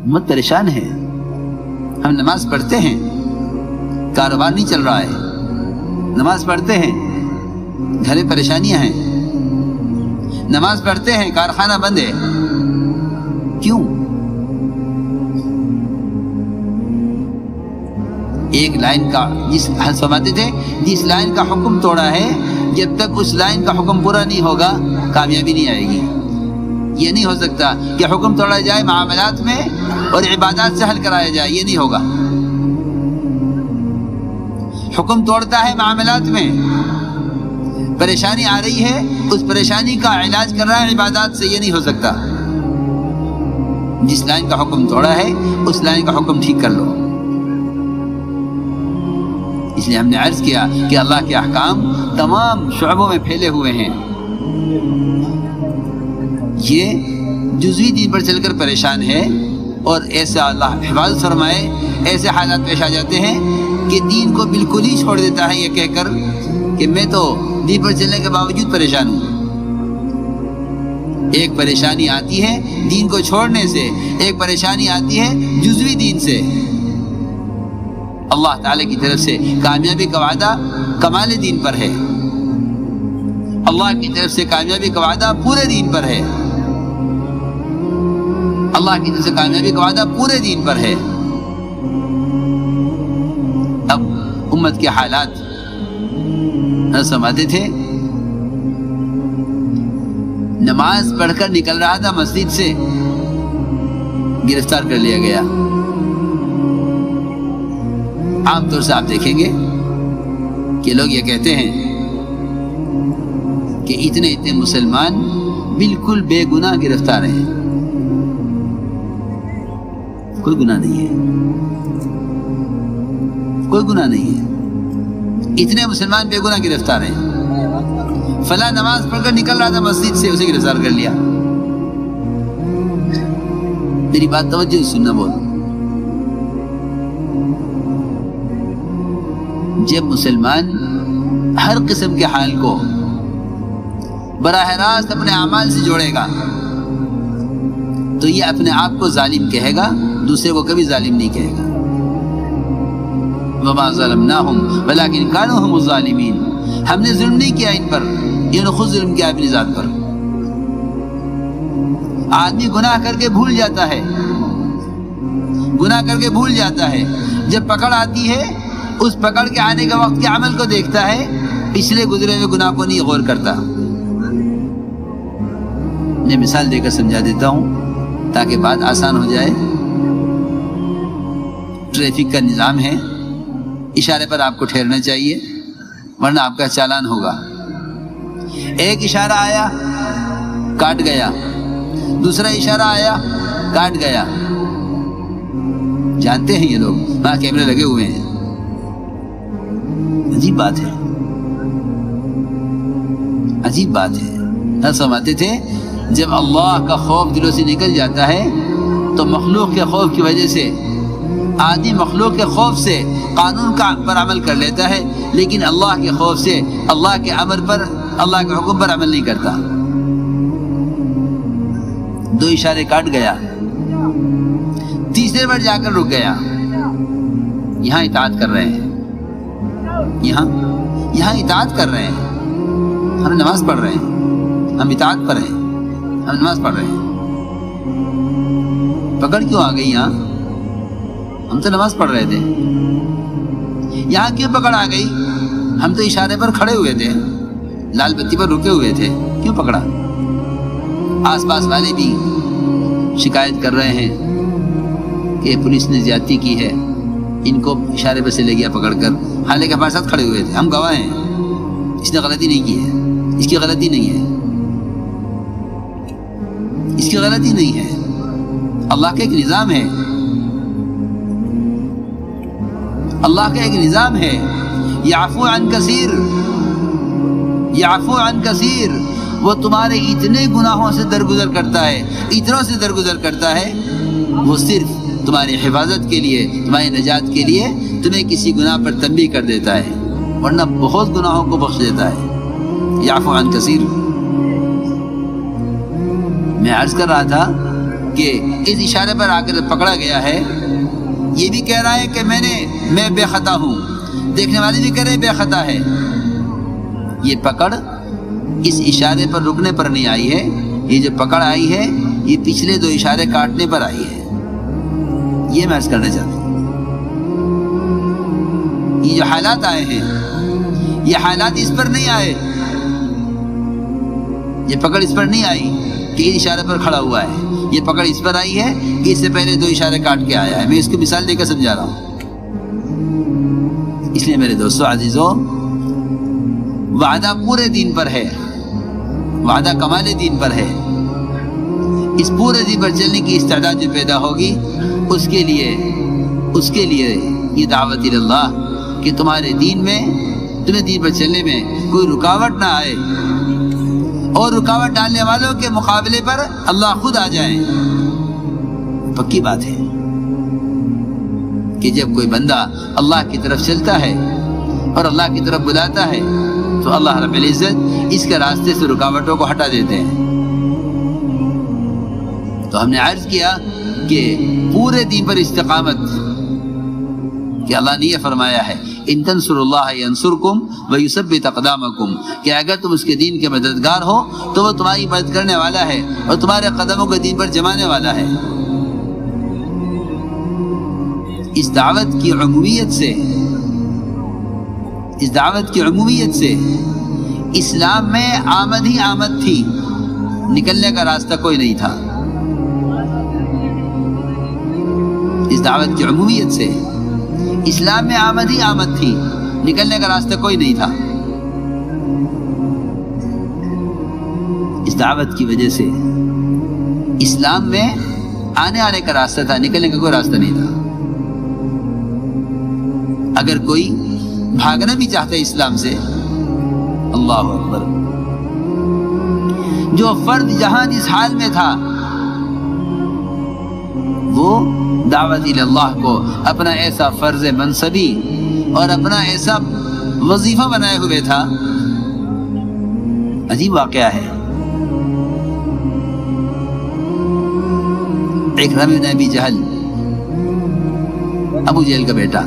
امت پریشان ہے. ہم نماز پڑھتے ہیں، کاروبار نہیں چل رہا ہے. نماز پڑھتے ہیں، گھر میں پریشانیاں ہیں. نماز پڑھتے ہیں، کارخانہ بند ہے. کیوں؟ ایک لائن کا فرماتے تھے جس لائن کا حکم توڑا ہے، جب تک اس لائن کا حکم پورا نہیں ہوگا کامیابی نہیں آئے گی. یہ نہیں ہو سکتا کہ حکم توڑا جائے معاملات میں اور عبادات سے حل کرایا جائے، یہ نہیں ہوگا. حکم توڑتا ہے معاملات میں، پریشانی آ رہی ہے، اس پریشانی کا علاج کر رہا ہے عبادات سے، یہ نہیں ہو سکتا. جس لائن کا حکم توڑا ہے اس لائن کا حکم ٹھیک کر لو. اس لیے ہم نے عرض کیا کہ اللہ کے احکام تمام شعبوں میں پھیلے ہوئے ہیں. یہ جزوی دین پر چل کر پریشان ہے، اور ایسا اللہ حفاظت فرمائے ایسے حالات پیش آ جاتے ہیں کہ دین کو بالکل ہی چھوڑ دیتا ہے، یہ کہہ کر کہ میں تو دین پر چلنے کے باوجود پریشان ہوں. ایک پریشانی آتی ہے دین کو چھوڑنے سے، ایک پریشانی آتی ہے جزوی دین سے. اللہ تعالی کی طرف سے کامیابی کا وعدہ کمال دین پر ہے، اللہ کی طرف سے کامیابی کا وعدہ پورے دین پر ہے، اللہ کی طرف سے کامیابی کا وعدہ پورے دین پر ہے. اب امت کے حالات سمجھتے تھے. نماز پڑھ کر نکل رہا تھا مسجد سے، گرفتار کر لیا گیا. عام طور سے آپ دیکھیں گے کہ لوگ یہ کہتے ہیں کہ اتنے مسلمان بالکل بے گناہ گرفتار ہیں. کوئی گناہ نہیں ہے، کوئی گناہ نہیں ہے. اتنے مسلمان بے گناہ گرفتار ہیں. فلاں نماز پڑھ کر نکل رہا تھا مسجد سے، اسے گرفتار کر لیا. میری بات توجہ سننا. بول، جب مسلمان ہر قسم کے حال کو براہ راست اپنے اعمال سے جوڑے گا تو یہ اپنے آپ کو ظالم کہے گا، دوسرے کو کبھی ظالم نہیں کہے گا. وَمَا ظَلَمْنَاهُمْ وَلَكِنْ كَانُوا هُمُ الظَّالِمِينَ. ہم نے ظلم نہیں کیا ان پر، انہوں نے خود ظلم کیا اپنی ذات پر. آدمی گناہ کر کے بھول جاتا ہے، گناہ کر کے بھول جاتا ہے. جب پکڑ آتی ہے، اس پکڑ کے آنے کے وقت کے عمل کو دیکھتا ہے، پچھلے گزرے ہوئے گناہ کو نہیں غور کرتا. میں مثال دے کر سمجھا دیتا ہوں تاکہ بات آسان ہو جائے. ٹریفک کا نظام ہے، اشارے پر آپ کو ٹھہرنا چاہیے ورنہ آپ کا چالان ہوگا. ایک اشارہ آیا، کاٹ گیا. دوسرا اشارہ آیا، کاٹ گیا. جانتے ہیں یہ لوگ، وہاں کیمرے لگے ہوئے ہیں. عجیب بات ہے، عجیب بات ہے. نہ سمجھتے تھے جب اللہ کا خوف دلوں سے نکل جاتا ہے تو مخلوق کے خوف کی وجہ سے آدمی مخلوق کے خوف سے قانون کا پر عمل کر لیتا ہے، لیکن اللہ کے خوف سے اللہ کے امر پر، اللہ کے حکم پر عمل نہیں کرتا. دو اشارے کاٹ گیا، تیسرے پر جا کر رک گیا. یہاں اطاعت کر رہے ہیں، یہاں اطاعت کر رہے ہیں. ہم نماز پڑھ رہے ہیں، ہم اطاعت پر ہیں، ہم نماز پڑھ رہے ہیں. پکڑ کیوں آ گئی یہاں؟ ہم تو نماز پڑھ رہے تھے. یہاں کیوں پکڑ آ گئی؟ ہم تو اشارے پر کھڑے ہوئے تھے، لال بتی پر رکے ہوئے تھے، کیوں پکڑا؟ آس پاس والے بھی شکایت کر رہے ہیں کہ پولیس نے زیادتی کی ہے، ان کو اشارے پر سے لے گیا پکڑ کر، حالانکہ ہمارے ساتھ کھڑے ہوئے تھے. ہم گواہ ہیں، اس نے غلطی نہیں کی ہے، اس کی غلطی نہیں ہے، اس کی غلطی نہیں ہے. اللہ کا ایک نظام ہے، اللہ کا ایک نظام ہے. یعفو عن کثیر، یعفو عن کثیر. وہ تمہارے اتنے گناہوں سے درگزر کرتا ہے، اتنوں سے درگزر کرتا ہے، وہ صرف تمہاری حفاظت کے لیے، تمہاری نجات کے لیے تمہیں کسی گناہ پر تنبیہ کر دیتا ہے، ورنہ بہت گناہوں کو بخش دیتا ہے. یعفو عن کثیر. میں عرض کر رہا تھا کہ اس اشارے پر آ کر پکڑا گیا ہے، یہ بھی کہہ رہا ہے کہ میں بے خطا ہوں، دیکھنے والے بھی کہہ رہے بے خطا ہے۔ یہ پکڑ اس اشارے پر رکنے پر نہیں آئی ہے، یہ جو پکڑ آئی ہے یہ پچھلے 2 اشارے کاٹنے پر آئی ہے۔ یہ میں عرض کرنا چاہتا ہوں، یہ جو حالات آئے ہیں یہ حالات اس پر نہیں آئے، یہ پکڑ اس پر نہیں آئی کہ اس اشارے پر کھڑا ہوا ہے، یہ پکڑ اس پر آئی ہے کہ اس سے پہلے 2 اشارے کاٹ کے آیا ہے۔ میں اس کو مثال دے کر سمجھا رہا ہوں۔ اس لیے میرے دوستو عزیزو، وعدہ پورے دین پر ہے، وعدہ کمال دین پر ہے۔ اس پورے دین پر چلنے کی استعداد جو پیدا ہوگی اس کے لیے یہ دعوت اللہ کہ تمہارے دین میں، تمہیں دین پر چلنے میں کوئی رکاوٹ نہ آئے، اور رکاوٹ ڈالنے والوں کے مقابلے پر اللہ خود آ جائے۔ پکی بات ہے کہ جب کوئی بندہ اللہ کی طرف چلتا ہے اور اللہ کی طرف بلاتا ہے تو اللہ رب العزت اس کے راستے سے رکاوٹوں کو ہٹا دیتے ہیں۔ تو ہم نے عرض کیا کہ پورے دین پر استقامت، کہ اللہ نے یہ فرمایا ہے ان تنصروا اللہ ینصرکم ویثبت اقدامکم، کہ اگر تم اس کے دین کے مددگار ہو تو وہ تمہاری مدد کرنے والا ہے اور تمہارے قدموں کو دین پر جمانے والا ہے۔ اس دعوت کی عمومیت سے اسلام میں آمد ہی آمد تھی، نکلنے کا راستہ کوئی نہیں تھا۔ اس دعوت کی عمومیت سے اسلام میں آمد ہی آمد تھی، نکلنے کا راستہ کوئی نہیں تھا۔ اس دعوت کی وجہ سے اسلام میں آنے کا راستہ تھا، نکلنے کا کوئی راستہ نہیں تھا۔ اگر کوئی بھاگنا بھی چاہتا ہے اسلام سے، اللہ اکبر، جو فرد جہاں جس حال میں تھا وہ دعوت اللہ کو اپنا ایسا فرض منصبی اور اپنا ایسا وظیفہ بنائے ہوئے تھا۔ عجیب واقعہ ہے، اکرمہ بن ابی جہل، ابو جہل کا بیٹا،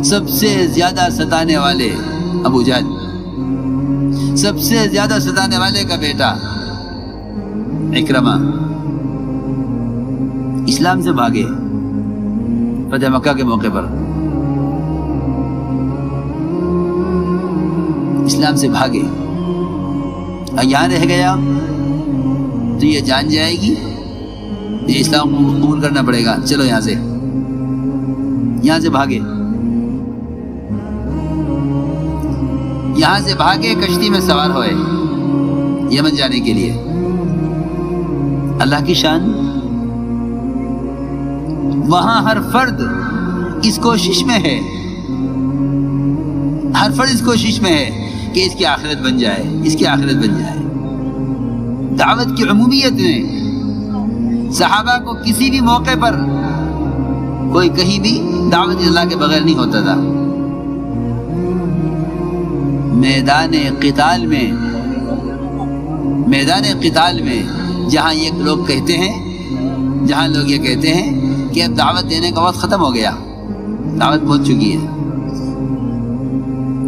سب سے زیادہ ستانے والے ابو جہل، سب سے زیادہ ستانے والے کا بیٹا اکرمہ اسلام سے بھاگے فتح مکہ کے موقع پر، اسلام سے بھاگے، اور یہاں رہ گیا تو یہ جان جائے گی، یہ اسلام قبول کرنا پڑے گا، چلو یہاں سے بھاگے، یہاں سے بھاگے، کشتی میں سوار ہوئے یمن جانے کے لیے۔ اللہ کی شان، وہاں ہر فرد اس کوشش میں ہے، ہر فرد اس کوشش میں ہے کہ اس کی آخرت بن جائے، اس کی آخرت بن جائے۔ دعوت کی عمومیت نے صحابہ کو کسی بھی موقع پر کوئی کہیں بھی دعوت اللہ کے بغیر نہیں ہوتا تھا۔ میدان قتال میں جہاں لوگ یہ کہتے ہیں کہ اب دعوت دینے کا وقت ختم ہو گیا، دعوت پہنچ چکی ہے،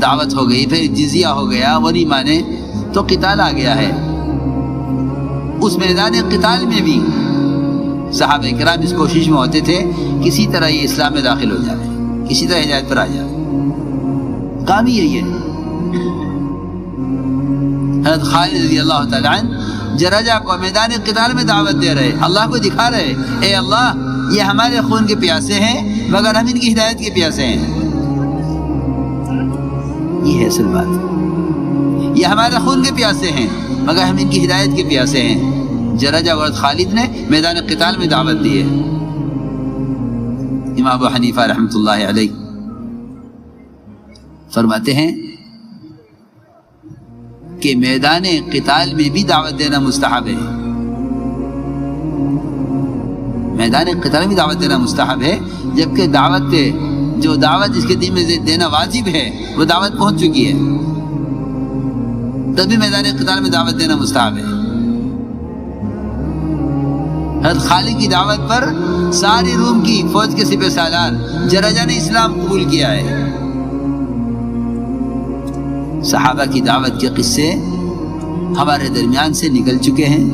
دعوت ہو گئی، پھر جزیہ ہو گیا، وہ نہیں مانے تو قتال آ گیا ہے۔ اس میدان قتال میں بھی صحابہ کرام اس کوشش میں ہوتے تھے کسی طرح یہ اسلام میں داخل ہو جائے، کسی طرح ہدایت پر آ جائے، کام ہی یہی ہے۔ حضرت خالد رضی اللہ تعالیٰ عنہ جرجہ کو میدان قتال میں دعوت دے رہے، اللہ کو دکھا رہے، اے اللہ یہ ہمارے خون کے پیاسے ہیں مگر ہم ان کی ہدایت کے پیاسے ہیں۔ یہ ہے اصل بات، یہ ہمارے خون کے پیاسے ہیں مگر ہم ان کی ہدایت کے پیاسے ہیں۔ جرجہ اور خالد نے میدان قتال میں دعوت دی ہے۔ امام ابو حنیفہ رحمۃ اللہ علیہ فرماتے ہیں کہ میدان قتال میں بھی دعوت دینا مستحب ہے، میدان قتال میں دعوت دینا مستحب ہے، جبکہ دعوت اس کے دین میں دینا واجب ہے وہ دعوت پہنچ چکی ہے، تب بھی میدان قتال میں دعوت دینا مستحب ہے۔ حضرت خالد کی دعوت پر ساری روم کی فوج کے سپہ سالار جرجا نے اسلام قبول کیا ہے۔ صحابہ کی دعوت کے قصے ہمارے درمیان سے نکل چکے ہیں۔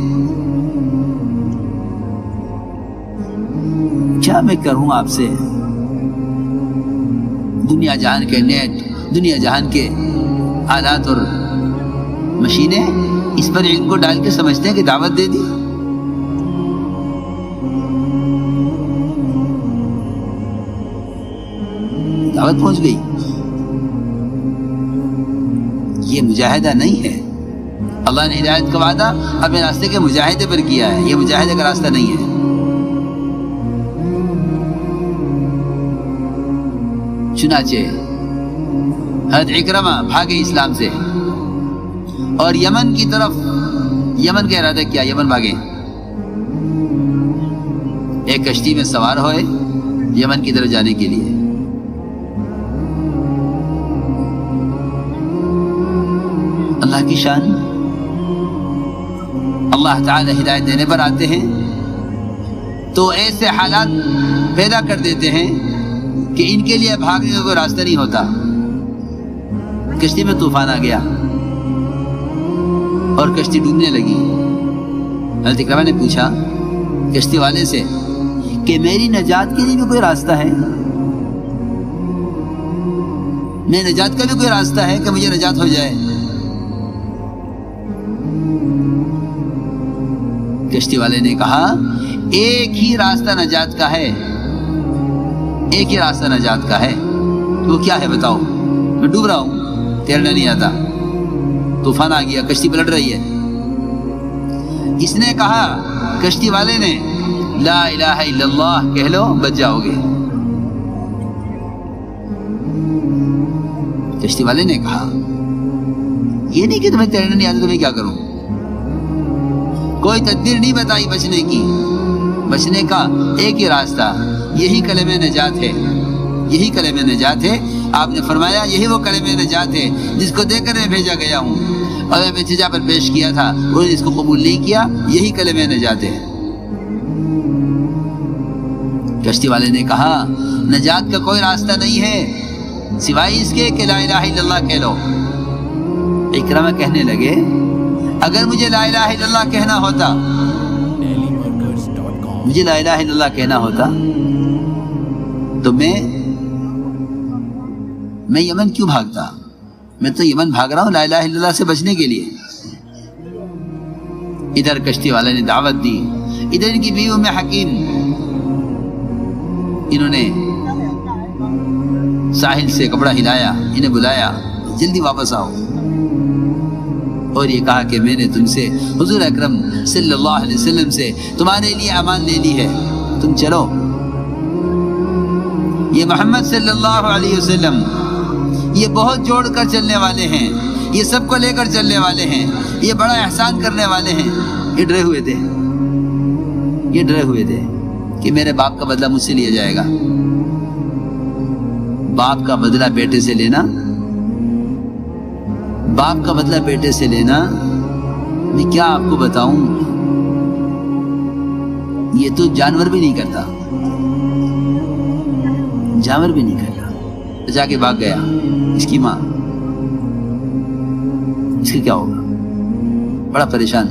کیا میں کروں آپ سے؟ دنیا جہان کے نیٹ، دنیا جہان کے آلات اور مشینیں اس پر علم کو ڈال کے سمجھتے ہیں کہ دعوت دے دی۔ دعوت پہنچ گئی۔ یہ مجاہدہ نہیں ہے۔ اللہ نے ہدایت کا وعدہ اپنے راستے کے مجاہدے پر کیا ہے، یہ مجاہدے کا راستہ نہیں ہے۔ چنانچہ حضرت اکرمہ بھاگے اسلام سے اور یمن کی طرف، یمن کا ارادہ کیا، یمن بھاگے۔ ایک کشتی میں سوار ہوئے یمن کی طرف جانے کے لیے۔ اللہ کی شان، اللہ تعالی ہدایت دینے پر آتے ہیں تو ایسے حالات پیدا کر دیتے ہیں کہ ان کے لیے بھاگنے کا کوئی راستہ نہیں ہوتا۔ کشتی میں طوفان آ گیا اور کشتی ڈوبنے لگی۔ حضرت اکرمہ نے پوچھا کشتی والے سے کہ میری نجات کے لیے بھی کوئی راستہ ہے؟ میں نجات کا بھی کوئی راستہ ہے کہ مجھے نجات ہو جائے؟ کشتی والے نے کہا ایک ہی راستہ نجات کا ہے، ایک ہی راستہ نجات کا ہے۔ وہ کیا ہے بتاؤ؟ میں ڈوب رہا ہوں، تیرنا نہیں آتا، طوفان آ گیا، کشتی پلٹ رہی ہے۔ اس نے کہا، کشتی والے نے، لا الہ الا اللہ کہہ لو بچ جاؤ گے۔ کشتی والے نے کہا یہ نہیں کہ تمہیں تیرنا نہیں آتا تو میں کیا کروں؟ کوئی تدبیر نہیں بتائی بچنے کی۔ بچنے کا ایک ہی راستہ، یہی کلمہ نجات ہے، یہی کلمہ نجات ہے۔ آپ نے فرمایا یہی وہ کلمہ نجات ہے جس کو دے کر میں بھیجا گیا ہوں، اور میں ارتجا پر پیش کیا تھا، انہوں نے اس کو قبول نہیں کیا، یہی کلمہ نجات ہے۔ کشتی والے نے کہا نجات کا کوئی راستہ نہیں ہے سوائے اس کے کہ لا الہ الا اللہ کہہ لو۔ اکرمہ کہنے لگے اگر مجھے لا الہ الا اللہ کہنا ہوتا، مجھے لا الہ الا اللہ کہنا ہوتا تو میں یمن کیوں بھاگتا؟ میں تو یمن بھاگ رہا ہوں لا الہ الا اللہ سے بچنے کے لیے۔ ادھر کشتی والے نے دعوت دی، ادھر ان کی بیوی ام حکیم، انہوں نے ساحل سے کپڑا ہلایا، انہیں بلایا جلدی واپس آؤ، اور یہ کہا کہ میں نے تم سے، حضور اکرم صلی اللہ علیہ وسلم سے تمہارے لیے امان لے لی ہے، تم چلو۔ یہ محمد صلی اللہ علیہ وسلم یہ بہت جوڑ کر چلنے والے ہیں، یہ سب کو لے کر چلنے والے ہیں، یہ بڑا احسان کرنے والے ہیں۔ یہ ڈرے ہوئے تھے، یہ ڈرے ہوئے تھے کہ میرے باپ کا بدلہ مجھ سے لیا جائے گا۔ باپ کا بدلہ بیٹے سے لینا، باپ کا بدلہ بیٹے سے لینا، میں کیا آپ کو بتاؤں، یہ تو جانور بھی نہیں کرتا، جانور بھی نہیں کرتا۔ جا کے بھاگ گیا اس کی ماں، اس کے کیا ہوگا، بڑا پریشان،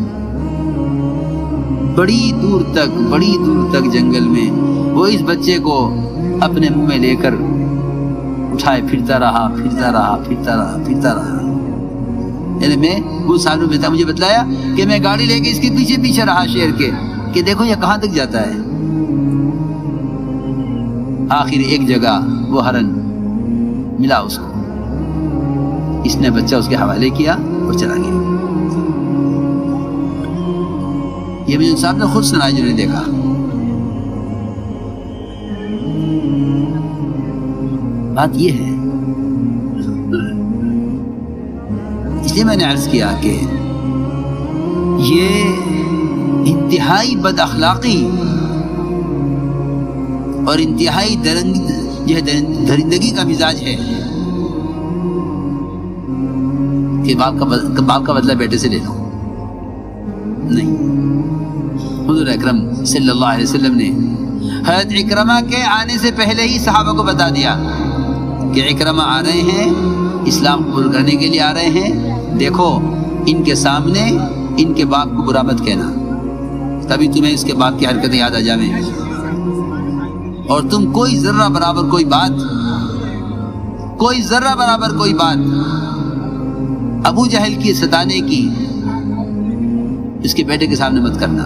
بڑی دور تک جنگل میں وہ اس بچے کو اپنے منہ میں لے کر اٹھائے پھرتا رہا۔ یعنی میں وہ سالوں میں تھا، مجھے بتلایا کہ میں گاڑی لے کے اس کے پیچھے رہا شیر کے، کہ دیکھو یہ کہاں تک جاتا ہے۔ آخر ایک جگہ وہ ہرن ملا اس کو، اس نے بچہ اس کے حوالے کیا اور چلا گیا۔ یہ مجھے صاحب نے خود سنا، جنہوں نے دیکھا۔ بات یہ ہے، اس لیے میں نے عرض کیا کہ یہ انتہائی بد اخلاقی اور انتہائی درندگی کا مزاج ہے کہ باپ کا بدلہ بیٹے سے لے لو۔ نہیں، حضور اکرم صلی اللہ علیہ وسلم نے حضرت اکرمہ کے آنے سے پہلے ہی صحابہ کو بتا دیا کہ اکرمہ آ رہے ہیں، اسلام قبول کرنے کے لیے آ رہے ہیں، دیکھو ان کے سامنے ان کے باپ کو برا مت کہنا، تبھی تمہیں اس کے باپ کی حرکتیں یاد آ جائیں، اور تم کوئی ذرہ برابر کوئی بات ابو جہل کی ستانے کی اس کے بیٹے کے سامنے مت کرنا۔